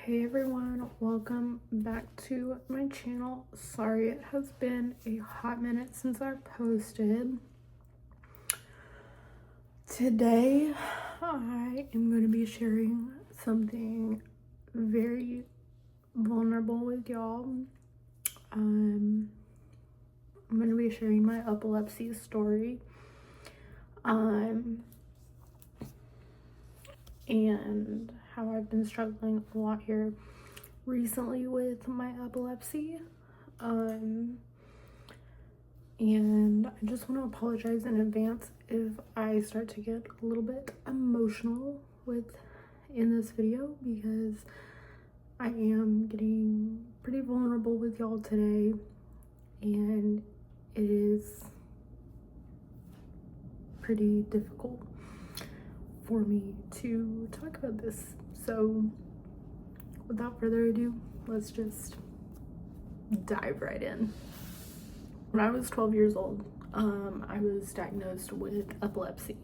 Hey everyone, welcome back to my channel. Sorry it has been a hot minute since I posted. Today I am going to be sharing something very vulnerable with y'all. I'm going to be sharing my epilepsy story. And how I've been struggling a lot here recently with my epilepsy. And I just want to apologize in advance if I start to get a little bit emotional in this video, because I am getting pretty vulnerable with y'all today, and it is pretty difficult for me to talk about this. So without further ado, let's just dive right in. When I was 12 years old, I was diagnosed with epilepsy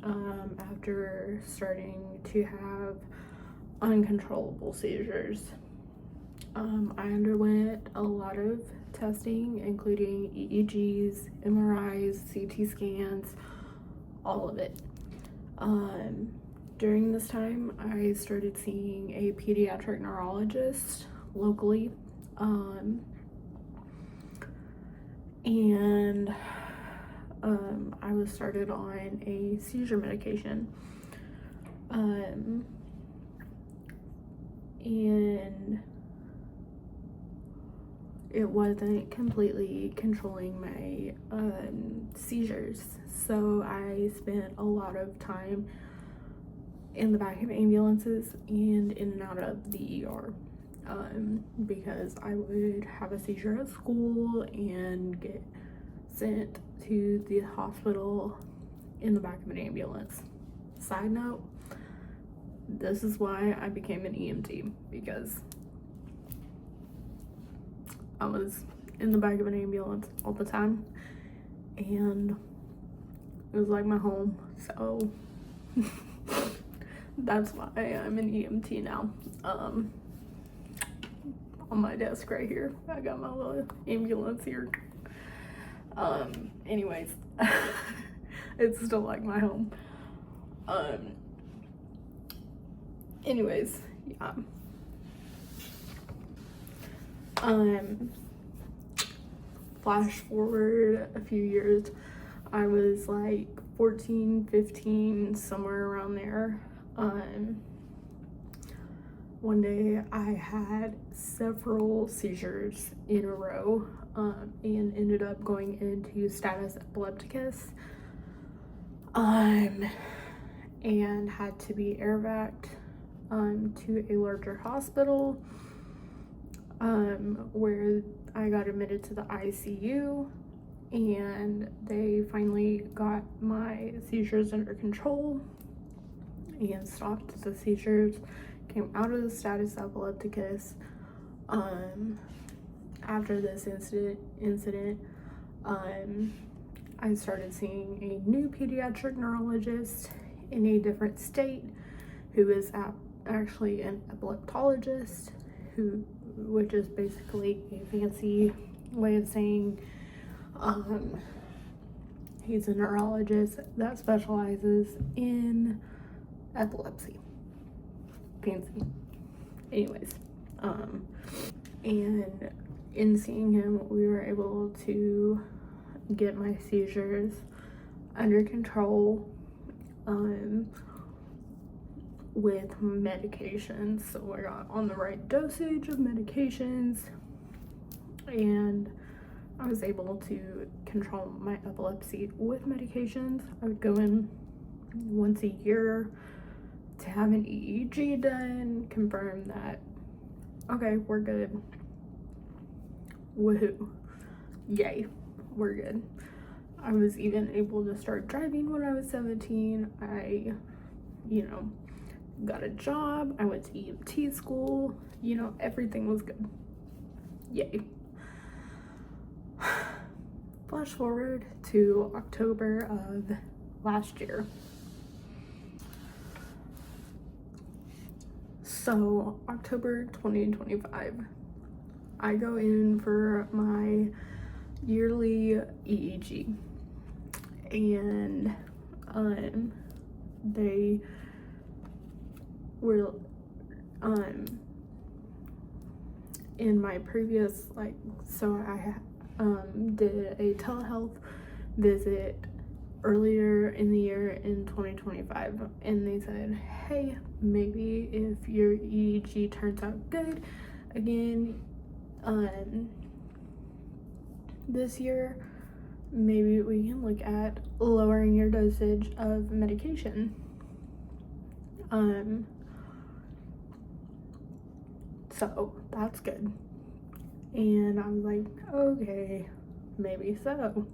after starting to have uncontrollable seizures. I underwent a lot of testing, including EEGs, MRIs, CT scans, all of it. During this time, I started seeing a pediatric neurologist locally, and I was started on a seizure medication, and it wasn't completely controlling my seizures, so I spent a lot of time in the back of ambulances and in and out of the ER, because I would have a seizure at school and get sent to the hospital in the back of an ambulance. Side note, this is why I became an EMT, because I was in the back of an ambulance all the time, and it was like my home. So that's why I'm an EMT now. On my desk right here, I got my little ambulance here. Anyways, it's still like my home. Anyways, yeah. Flash forward a few years, I was like 14, 15, somewhere around there. One day I had several seizures in a row, and ended up going into status epilepticus, and had to be air vac'd to a larger hospital, where I got admitted to the ICU, and they finally got my seizures under control and stopped the seizures, came out of the status epilepticus. After this incident, I started seeing a new pediatric neurologist in a different state, who is actually an epileptologist, which is basically a fancy way of saying he's a neurologist that specializes in epilepsy. Fancy. Anyways, and in seeing him, we were able to get my seizures under control with medications. So I got on the right dosage of medications, and I was able to control my epilepsy with medications. I would go in once a year to have an EEG done, confirm that, okay, we're good. Woohoo. Yay, we're good. I was even able to start driving when I was 17. I, got a job. I went to EMT school. Everything was good. Yay. Flash forward to October of last year. So October 2025, I go in for my yearly EEG, and they were in my previous, like, so I did a telehealth visit earlier in the year in 2025, and they said, hey, maybe if your EEG turns out good again this year, maybe we can look at lowering your dosage of medication. So that's good. And I was like, okay, maybe so.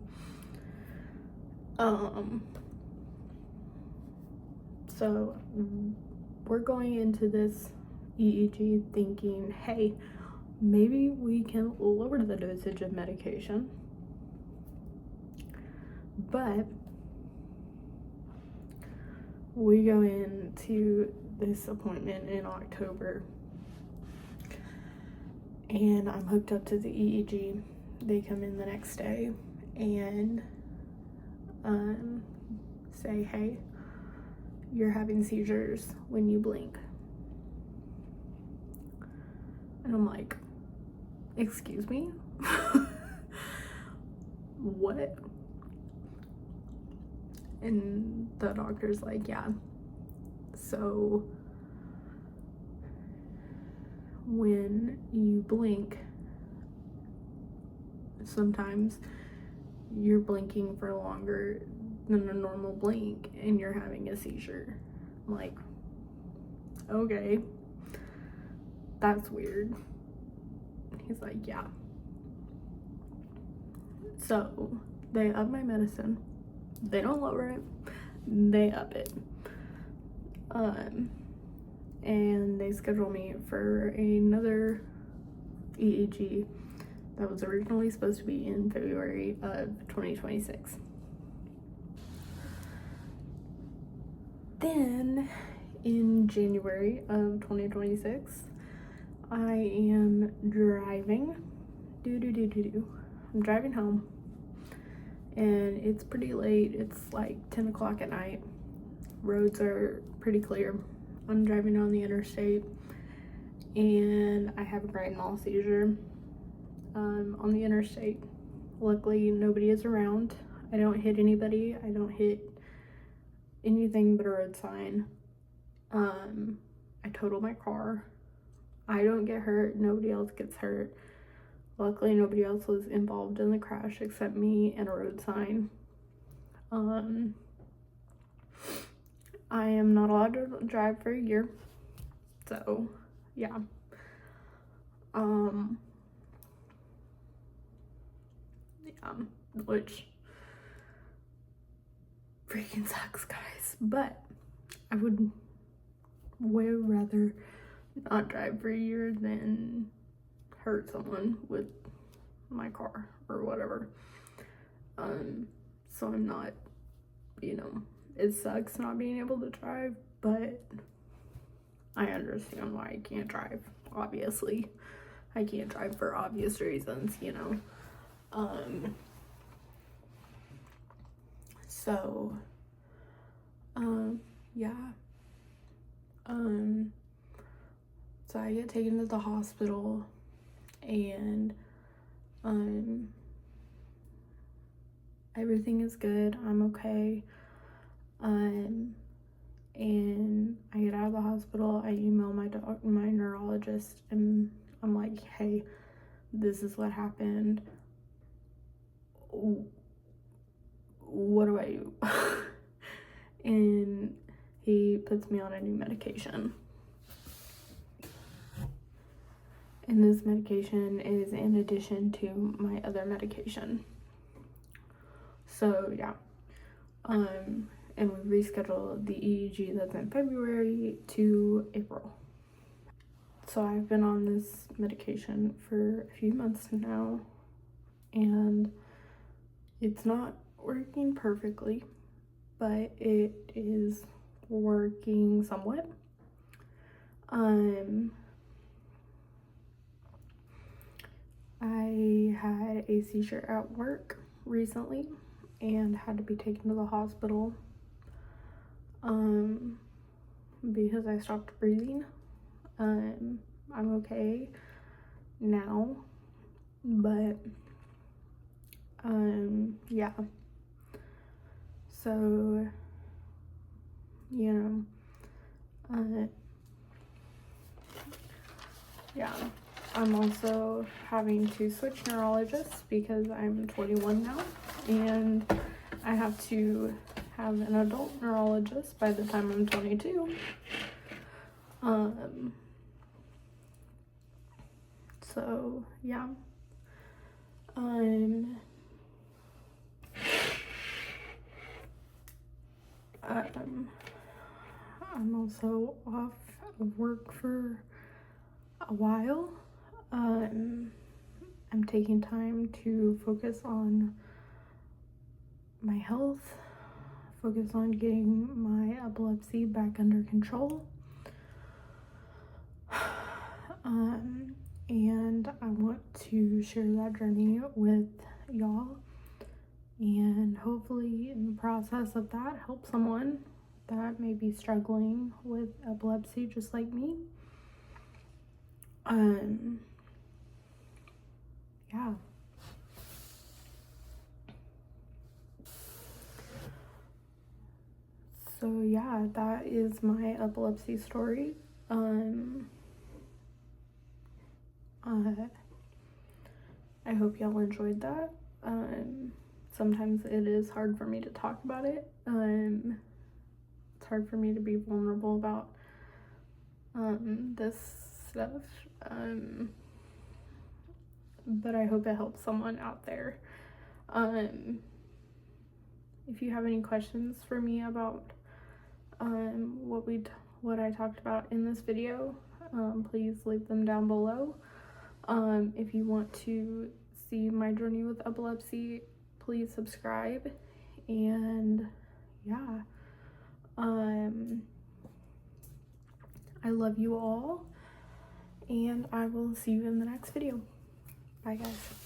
So we're going into this EEG thinking, hey, maybe we can lower the dosage of medication. But we go into this appointment in October, and I'm hooked up to the EEG. They come in the next day and say, hey, you're having seizures when you blink. And I'm like, excuse me? What? And the doctor's like, yeah. So when you blink, sometimes you're blinking for longer than a normal blink and you're having a seizure. I'm like, okay, that's weird. He's like, yeah. So they up my medicine. They don't lower it, they up it. And they schedule me for another EEG that was originally supposed to be in February of 2026. Then in January of 2026, I am driving. I'm driving home, and it's pretty late. It's like 10 o'clock at night. Roads are pretty clear. I'm driving on the interstate, and I have a grand mal seizure on the interstate. Luckily, nobody is around. I don't hit anybody. I don't hit anything but a road sign. I total my car. I don't get hurt. Nobody else gets hurt. Luckily, nobody else was involved in the crash except me and a road sign. I am not allowed to drive for a year. So, yeah. Which freaking sucks, guys. But I would way rather not drive for a year than hurt someone with my car or whatever. So I'm not, it sucks not being able to drive, but I understand why I can't drive. Obviously, I can't drive for obvious reasons, So, yeah. So I get taken to the hospital, and everything is good. I'm okay. And I get out of the hospital. I email my neurologist, and I'm like, hey, this is what happened. What do I do? And he puts me on a new medication. And this medication is in addition to my other medication. So yeah. And we rescheduled the EEG that's in February to April. So I've been on this medication for a few months now, and it's not working perfectly, but it is working somewhat. I had a seizure at work recently and had to be taken to the hospital because I stopped breathing. I'm okay now, but yeah, so yeah, I'm also having to switch neurologists because I'm 21 now, and I have to have an adult neurologist by the time I'm 22. So yeah. I'm also off of work for a while. I'm taking time to focus on my health, focus on getting my epilepsy back under control. And I want to share that journey with y'all, and hopefully in the process of that help someone that may be struggling with epilepsy just like me. Yeah. So yeah, that is my epilepsy story. I hope y'all enjoyed that. Sometimes it is hard for me to talk about it. It's hard for me to be vulnerable about this stuff. But I hope it helps someone out there. If you have any questions for me about what I talked about in this video, please leave them down below. If you want to see my journey with epilepsy, please subscribe. And yeah, I love you all, and I will see you in the next video. Bye guys.